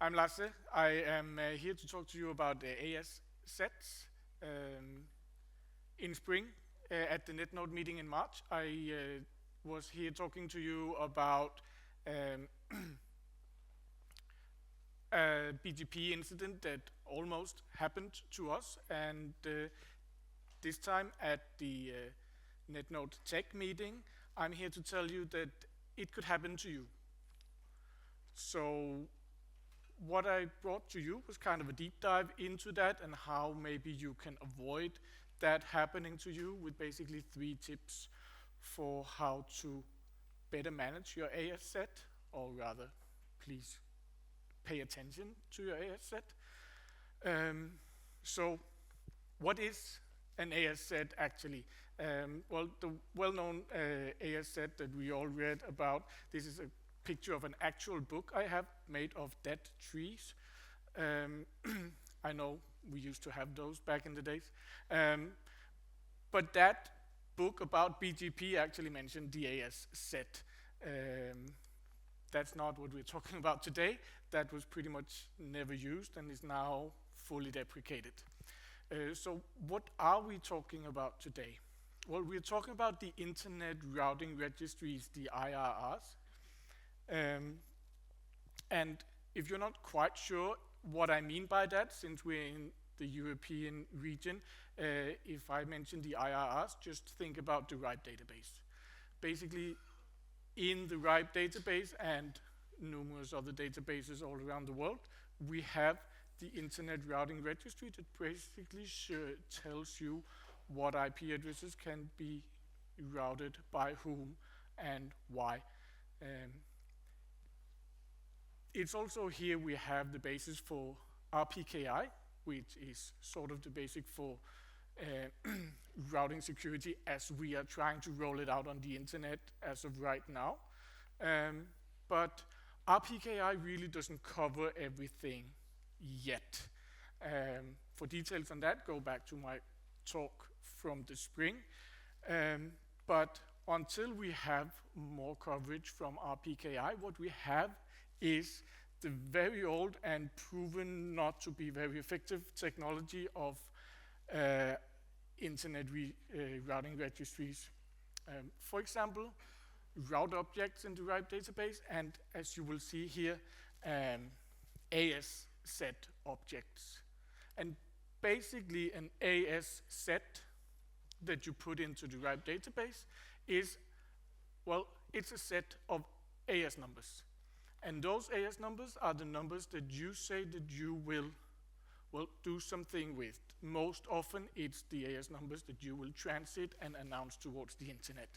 I'm Lasse. I am here to talk to you about AS sets. In spring, at the Netnod meeting in March, I was here talking to you about a BGP incident that almost happened to us, and this time at the Netnod Tech Meeting, I'm here to tell you that it could happen to you. So what I brought to you was kind of a deep dive into that and how maybe you can avoid that happening to you, with basically 3 tips for how to better manage your AS set, or rather, please pay attention to your AS set. So what is an AS set actually? Well, the well-known AS set that we all read about, this is a picture of an actual book I have made of dead trees. I know we used to have those back in the days. But that book about BGP actually mentioned the AS set. That's not what we're talking about today. That was pretty much never used and is now fully deprecated. So what are we talking about today? Well, we're talking about the Internet Routing Registries, the IRRs. And if you're not quite sure what I mean by that, since we're in the European region, if I mention the IRRs, just think about the RIPE database. Basically, in the RIPE database and numerous other databases all around the world, we have the Internet Routing Registry that basically tells you what IP addresses can be routed by whom and why. It's also here we have the basis for RPKI, which is sort of the basic for routing security as we are trying to roll it out on the internet as of right now. But RPKI really doesn't cover everything yet. For details on that, go back to my talk from the spring. But until we have more coverage from RPKI, what we have is the very old and proven not to be very effective technology of internet routing registries. For example, route objects in the RIPE database, and as you will see here, AS set objects. And basically an AS set that you put into the RIPE database is, well, it's a set of AS numbers. And those AS numbers are the numbers that you say that you will do something with. Most often, it's the AS numbers that you will transit and announce towards the internet.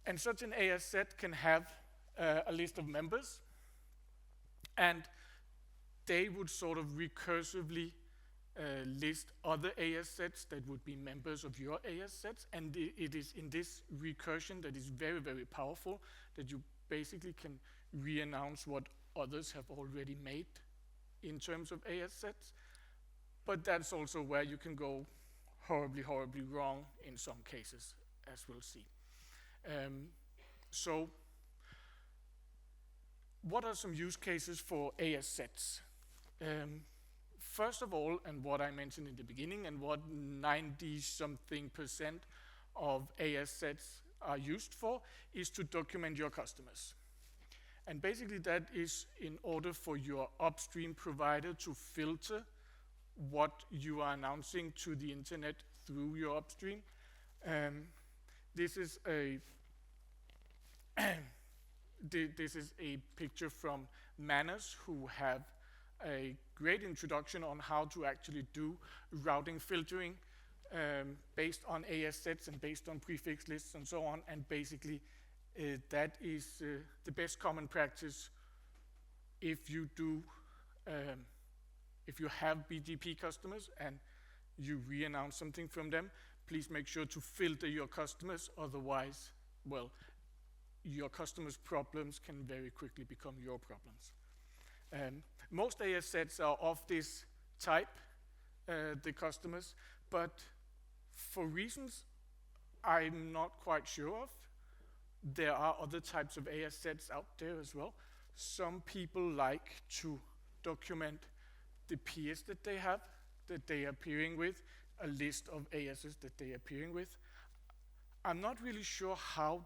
And such an AS set can have a list of members, and they would sort of recursively list other AS sets that would be members of your AS sets, and it is in this recursion that is very, very powerful that you basically can re-announce what others have already made in terms of AS sets. But that's also where you can go horribly, horribly wrong in some cases, as we'll see. So what are some use cases for AS sets? First of all, and what I mentioned in the beginning, and what 90-something% of AS sets are used for, is to document your customers. And basically that is in order for your upstream provider to filter what you are announcing to the internet through your upstream. This is a this is a picture from Manners, who have a great introduction on how to actually do routing filtering based on AS sets and based on prefix lists and so on. And basically that is the best common practice if you do if you have BGP customers and you re-announce something from them. Please make sure to filter your customers, otherwise, well, your customers' problems can very quickly become your problems. Most AS sets are of this type, the customers, but for reasons I'm not quite sure of, there are other types of AS sets out there as well. Some people like to document the peers that they have, that they are peering with, a list of ASs that they are peering with. I'm not really sure how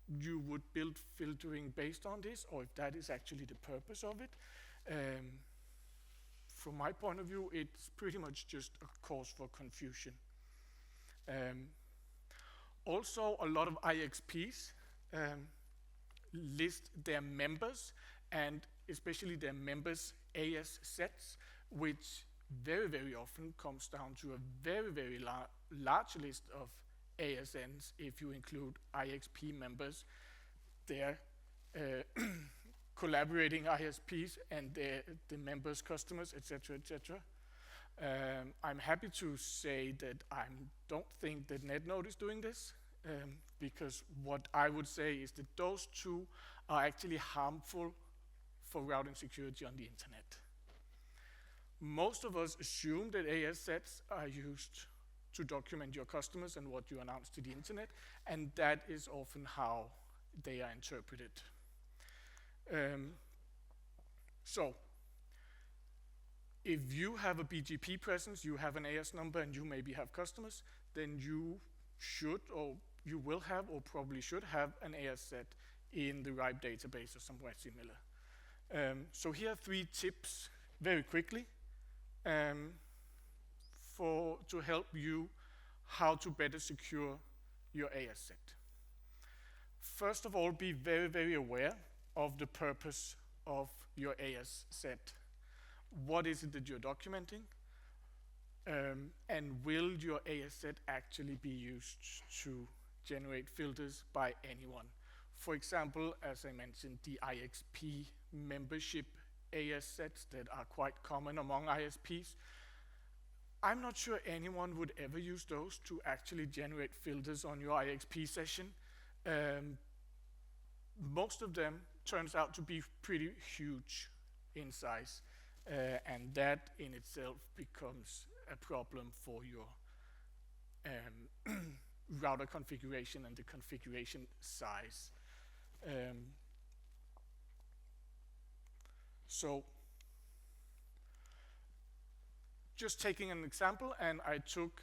you would build filtering based on this, or if that is actually the purpose of it. From my point of view, it's pretty much just a cause for confusion. Also, a lot of IXPs list their members, and especially their members' AS sets, which very, very often comes down to a very, very large list of ASNs if you include IXP members, their collaborating ISPs, and the members' customers, etc., etc. I'm happy to say that I don't think that Netnod is doing this, because what I would say is that those two are actually harmful for routing security on the internet. Most of us assume that AS sets are used to document your customers and what you announce to the internet, and that is often how they are interpreted. So, if you have a BGP presence, you have an AS number, and you maybe have customers, then you should, or you will have, or probably should have, an AS set in the RIPE database or somewhere similar. So here are 3 tips very quickly to help you how to better secure your AS set. First of all, be very, very aware of the purpose of your AS set. What is it that you're documenting? And will your AS set actually be used to generate filters by anyone? For example, as I mentioned, the IXP membership AS sets that are quite common among ISPs. I'm not sure anyone would ever use those to actually generate filters on your IXP session. Most of them turns out to be pretty huge in size, and that in itself becomes a problem for your router configuration and the configuration size. So just taking an example, and I took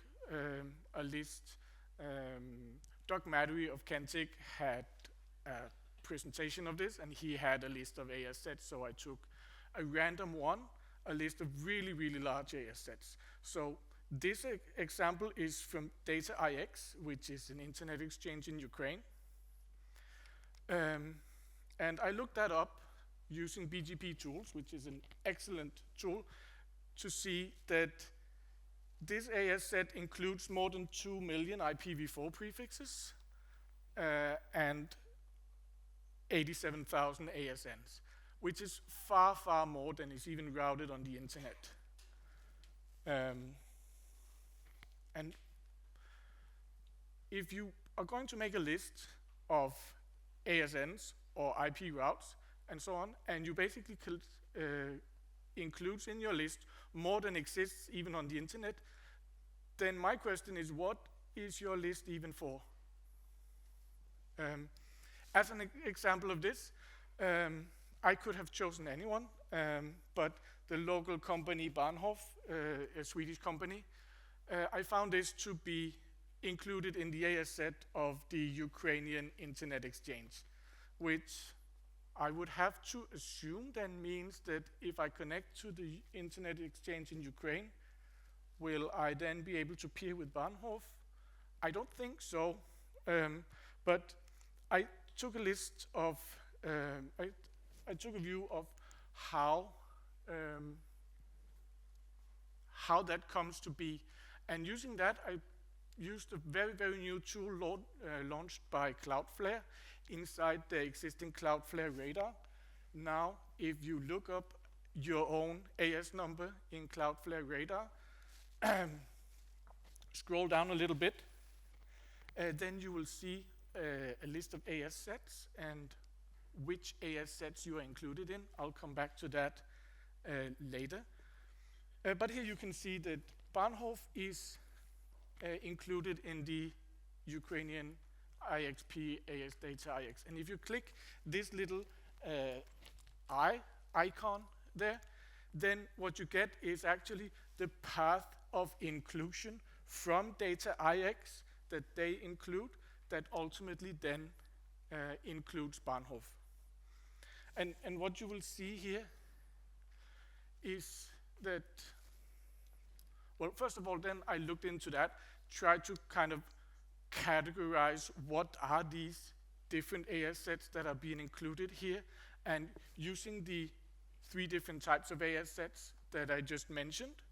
a list. Doug Maddery of Kentic had a presentation of this, and he had a list of AS sets, so I took a random one, a list of really, really large AS sets. So this example is from Data.ix, which is an internet exchange in Ukraine. And I looked that up using BGP tools, which is an excellent tool, to see that this AS set includes more than 2 million IPv4 prefixes and 87,000 ASNs, which is far, far more than is even routed on the internet. And if you are going to make a list of ASNs or IP routes and so on, and you basically includes in your list more than exists even on the internet, then my question is, what is your list even for? As an example of this, I could have chosen anyone, but the local company Bahnhof, a Swedish company, I found this to be included in the AS set of the Ukrainian Internet Exchange, which I would have to assume then means that if I connect to the Internet Exchange in Ukraine, will I then be able to peer with Bahnhof? I don't think so, but I took a list of, I took a view of how that comes to be. And using that, I used a very, very new tool launched by Cloudflare inside the existing Cloudflare radar. Now, if you look up your own AS number in Cloudflare radar, scroll down a little bit, then you will see a list of AS sets and which AS sets you are included in. I'll come back to that later. But here you can see that Bahnhof is included in the Ukrainian IXP AS Data.ix. And if you click this little icon there, then what you get is actually the path of inclusion from data IX that they include that ultimately then includes Bahnhof. And what you will see here is that, well, first of all, then I looked into that, tried to kind of categorize what are these different AS sets that are being included here, and using the 3 different types of AS sets that I just mentioned,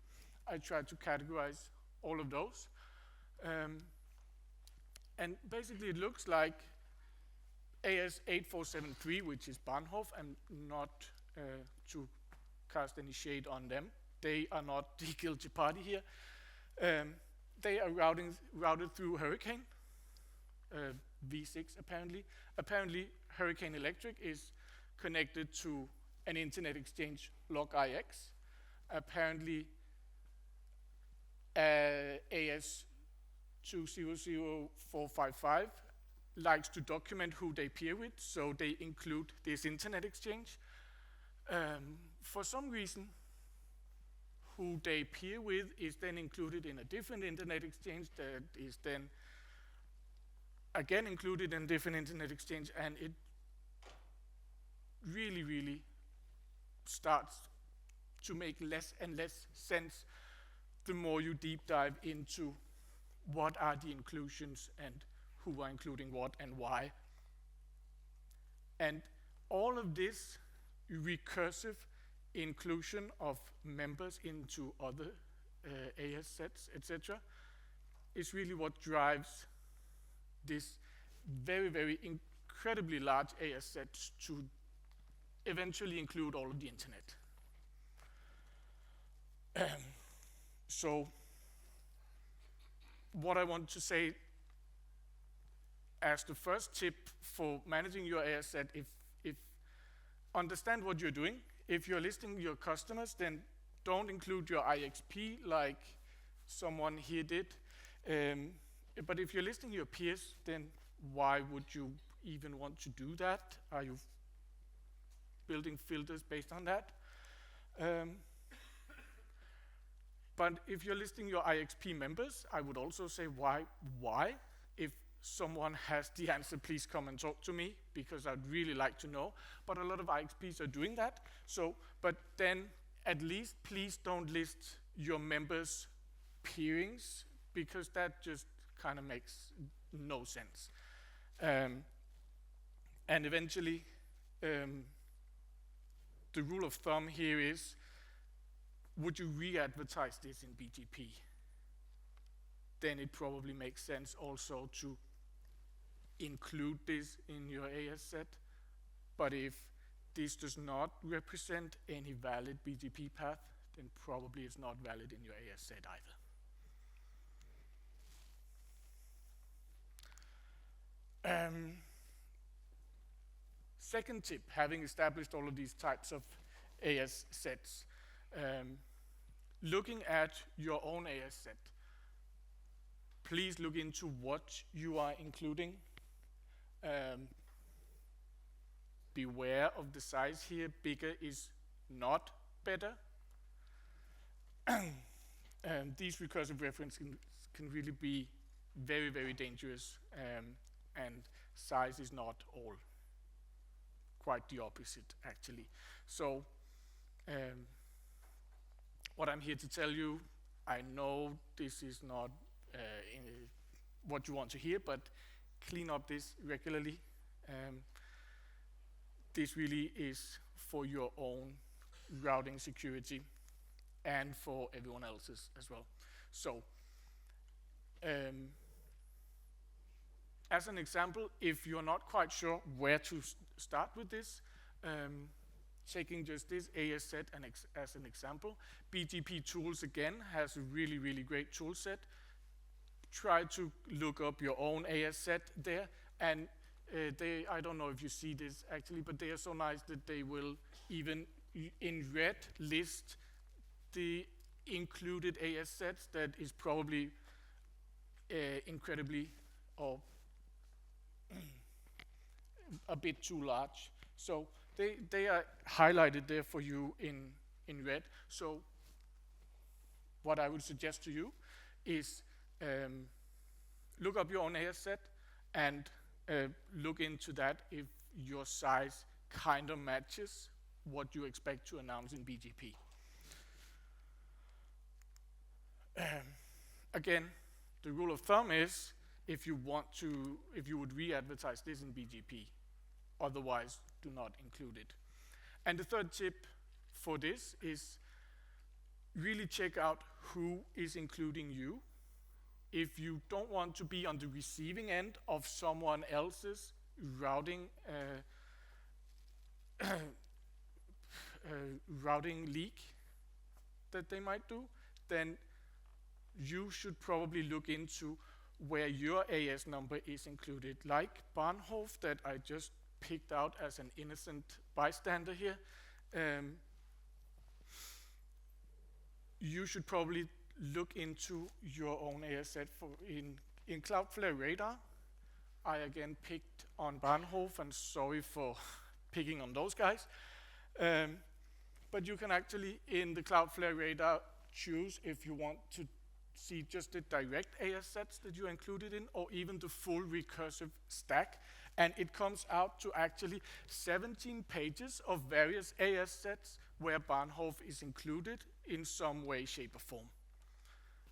I tried to categorize all of those. And basically it looks like AS8473, which is Bahnhof, and not to cast any shade on them, they are not the guilty party here. They are routed through Hurricane, V6 apparently. Apparently Hurricane Electric is connected to an Internet Exchange log IX. Apparently AS200455 likes to document who they peer with, so they include this Internet Exchange. For some reason, who they peer with is then included in a different Internet Exchange that is then again included in a different Internet Exchange, and it really, really starts to make less and less sense the more you deep dive into what are the inclusions and who are including what and why. And all of this recursive inclusion of members into other AS sets, etc., is really what drives this very, very incredibly large AS set to eventually include all of the internet. So what I want to say as the first tip for managing your AS set, if understand what you're doing. If you're listing your customers, then don't include your IXP like someone here did. But if you're listing your peers, then why would you even want to do that? Are you building filters based on that? But if you're listing your IXP members, I would also say why? If someone has the answer, please come and talk to me, because I'd really like to know. But a lot of IXPs are doing that. So, but then at least please don't list your members' peerings, because that just kind of makes no sense. And eventually, the rule of thumb here is, would you re-advertise this in BGP? Then it probably makes sense also to include this in your AS set. But if this does not represent any valid BGP path, then probably it's not valid in your AS set either. Second tip, having established all of these types of AS sets, looking at your own AS set, please look into what you are including. Beware of the size here. Bigger is not better. These recursive references can really be very, very dangerous, and size is not all. Quite the opposite, actually. So, what I'm here to tell you, I know this is not what you want to hear, but clean up this regularly. This really is for your own routing security and for everyone else's as well. So, as an example, if you're not quite sure where to start with this, taking just this AS set as an example, BGP Tools again has a really, really great tool set. Try to look up your own AS set there, and I don't know if you see this actually, but they are so nice that they will even in red list the included AS sets that is probably incredibly or a bit too large. So they are highlighted there for you in red. So what I would suggest to you is look up your own AS set and look into that if your size kind of matches what you expect to announce in BGP. Again, the rule of thumb is if you would re-advertise this in BGP, otherwise do not include it. And the third tip for this is really check out who is including you. If you don't want to be on the receiving end of someone else's routing routing leak that they might do, then you should probably look into where your AS number is included, like Bahnhof that I just picked out as an innocent bystander here. You should probably look into your own AS set in Cloudflare Radar. I again picked on Bahnhof, and sorry for picking on those guys. But you can actually, in the Cloudflare Radar, choose if you want to see just the direct AS sets that you included in, or even the full recursive stack. And it comes out to actually 17 pages of various AS sets where Bahnhof is included in some way, shape, or form.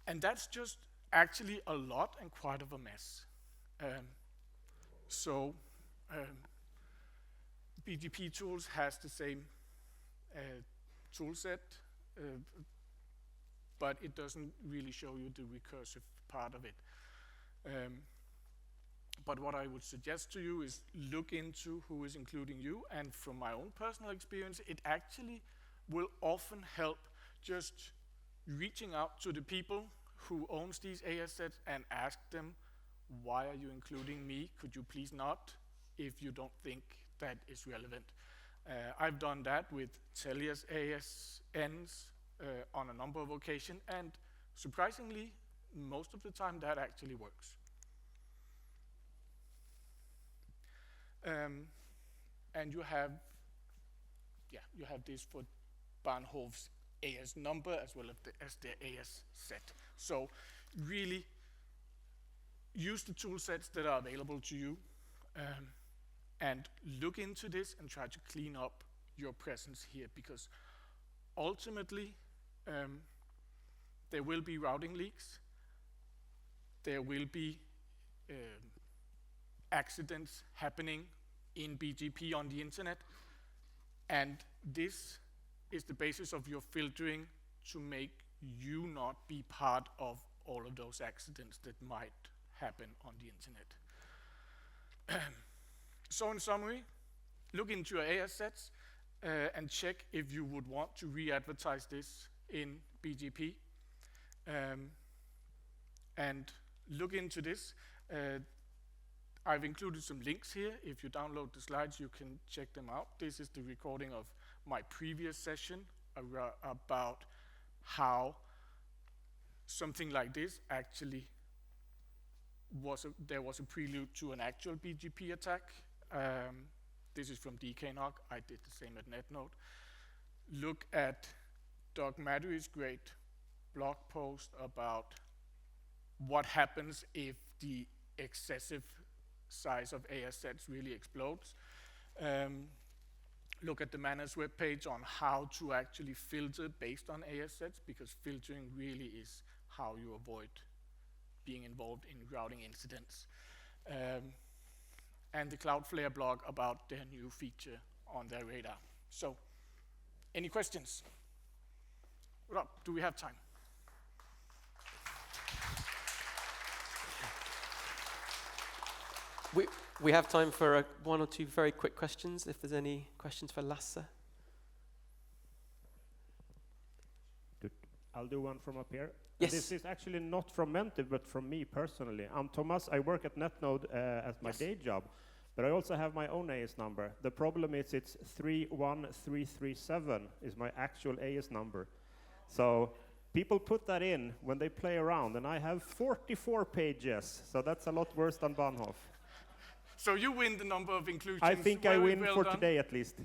And that's just actually a lot and quite of a mess. BGP Tools has the same tool set, but it doesn't really show you the recursive part of it. But what I would suggest to you is look into who is including you, and from my own personal experience, it actually will often help just reaching out to the people who owns these AS sets and ask them, why are you including me? Could you please not, if you don't think that is relevant. I've done that with Telia's ASNs on a number of occasions, and surprisingly, most of the time that actually works. And you have this for Bahnhof's AS number as well as the AS set. So really use the tool sets that are available to you, and look into this and try to clean up your presence here, because ultimately there will be routing leaks, there will be accidents happening in BGP on the internet, and this is the basis of your filtering to make you not be part of all of those accidents that might happen on the internet. So in summary, look into your AS sets and check if you would want to re-advertise this in BGP. And look into this. I've included some links here. If you download the slides, you can check them out. This is the recording of my previous session about how something like this actually there was a prelude to an actual BGP attack. This is from DKNOG. I did the same at Netnod. Look at Doug Maddury's great blog post about what happens if the excessive size of AS sets really explodes. Look at the Manners webpage on how to actually filter based on AS sets, because filtering really is how you avoid being involved in routing incidents. And the Cloudflare blog about their new feature on their radar. So, any questions? Well, do we have time? We have time for one or two very quick questions, if there's any questions for Lasse. Good. I'll do one from up here. Yes. This is actually not from Mentiv, but from me personally. I'm Thomas. I work at Netnod as my day job, but I also have my own AS number. The problem is it's 31337 is my actual AS number. So people put that in when they play around, and I have 44 pages, so that's a lot worse than Bahnhof. So you win the number of inclusions. I think I win for today at least.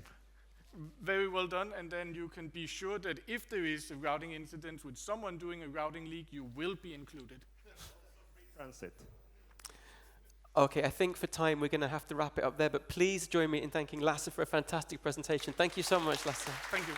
very well done, and then you can be sure that if there is a routing incident with someone doing a routing leak, you will be included. Transit. Okay, I think for time we're going to have to wrap it up there, but please join me in thanking Lasse for a fantastic presentation. Thank you so much, Lasse. Thank you.